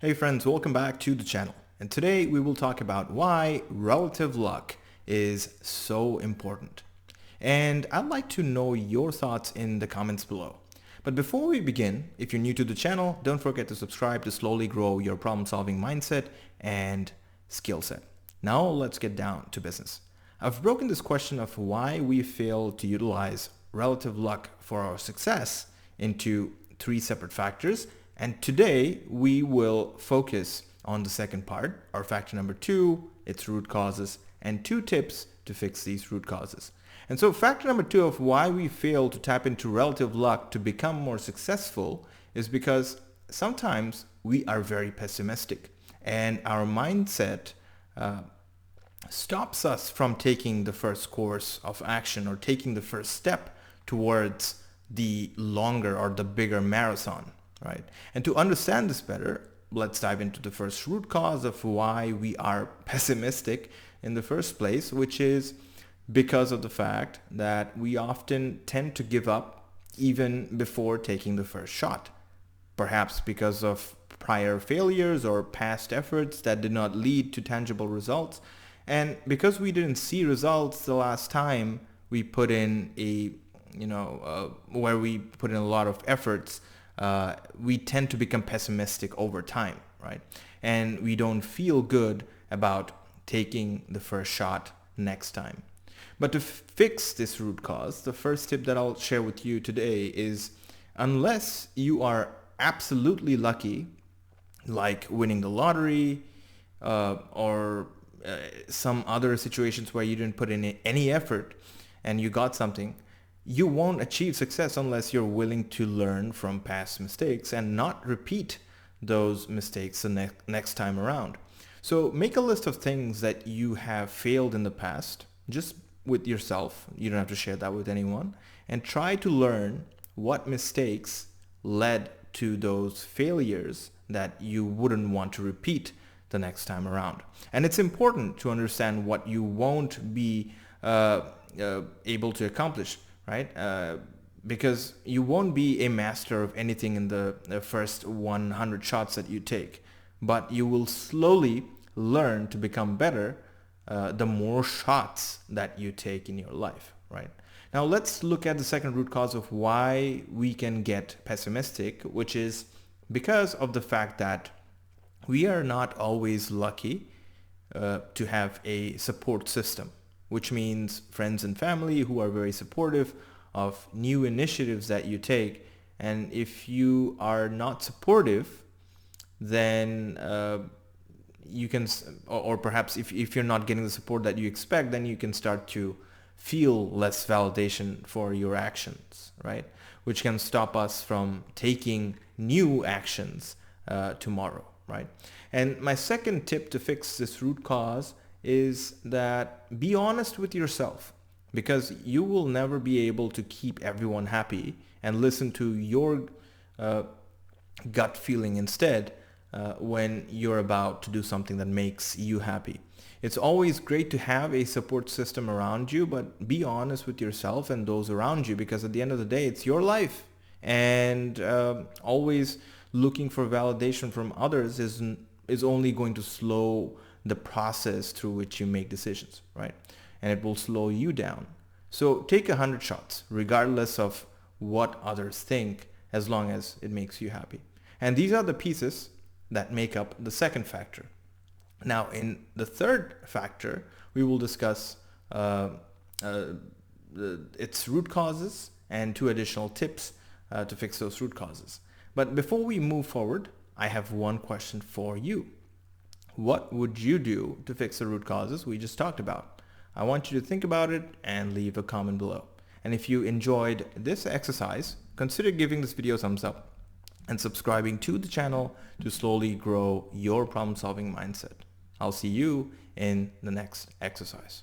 Hey friends, welcome back to the channel. And today we will talk about why relative luck is so important. And I'd like to know your thoughts in the comments below. But before we begin, if you're new to the channel, don't forget to subscribe to slowly grow your problem-solving mindset and skill set. Now let's get down to business. I've broken this question of why we fail to utilize relative luck for our success into three separate factors. And today we will focus on the second part, or factor number 2, its root causes, and 2 tips to fix these root causes. And so factor number 2 of why we fail to tap into relative luck to become more successful is because sometimes we are very pessimistic and our mindset stops us from taking the first course of action or taking the first step towards the longer or the bigger marathon, right? And to understand this better, let's dive into the first root cause of why we are pessimistic in the first place, which is because of the fact that we often tend to give up even before taking the first shot. Perhaps because of prior failures or past efforts that did not lead to tangible results. And because we didn't see results the last time we put in where we put in a lot of efforts, we tend to become pessimistic over time, right? And we don't feel good about taking the first shot next time. But to fix this root cause, the first tip that I'll share with you today is unless you are absolutely lucky, like winning the lottery or some other situations where you didn't put in any effort and you got something, you won't achieve success unless you're willing to learn from past mistakes and not repeat those mistakes the next time around. So make a list of things that you have failed in the past, just with yourself. You don't have to share that with anyone. And try to learn what mistakes led to those failures that you wouldn't want to repeat the next time around. And it's important to understand what you won't be able to accomplish, right? Because you won't be a master of anything in the first 100 shots that you take, but you will slowly learn to become better the more shots that you take in your life, right? Now let's look at the second root cause of why we can get pessimistic, which is because of the fact that we are not always lucky to have a support system, which means friends and family who are very supportive of new initiatives that you take. And if you are not supportive, then you can, or perhaps if you're not getting the support that you expect, then you can start to feel less validation for your actions, right? Which can stop us from taking new actions tomorrow, right? And my second tip to fix this root cause is that be honest with yourself, because you will never be able to keep everyone happy and listen to your gut feeling instead when you're about to do something that makes you happy. It's always great to have a support system around you, but be honest with yourself and those around you, because at the end of the day, it's your life. And always looking for validation from others is only going to slow the process through which you make decisions, right? And it will slow you down. So take 100 shots, regardless of what others think, as long as it makes you happy. And these are the pieces that make up the second factor. Now, in the third factor, we will discuss its root causes and 2 additional tips to fix those root causes. But before we move forward, I have one question for you. What would you do to fix the root causes we just talked about? I want you to think about it and leave a comment below. And if you enjoyed this exercise, consider giving this video a thumbs up and subscribing to the channel to slowly grow your problem-solving mindset. I'll see you in the next exercise.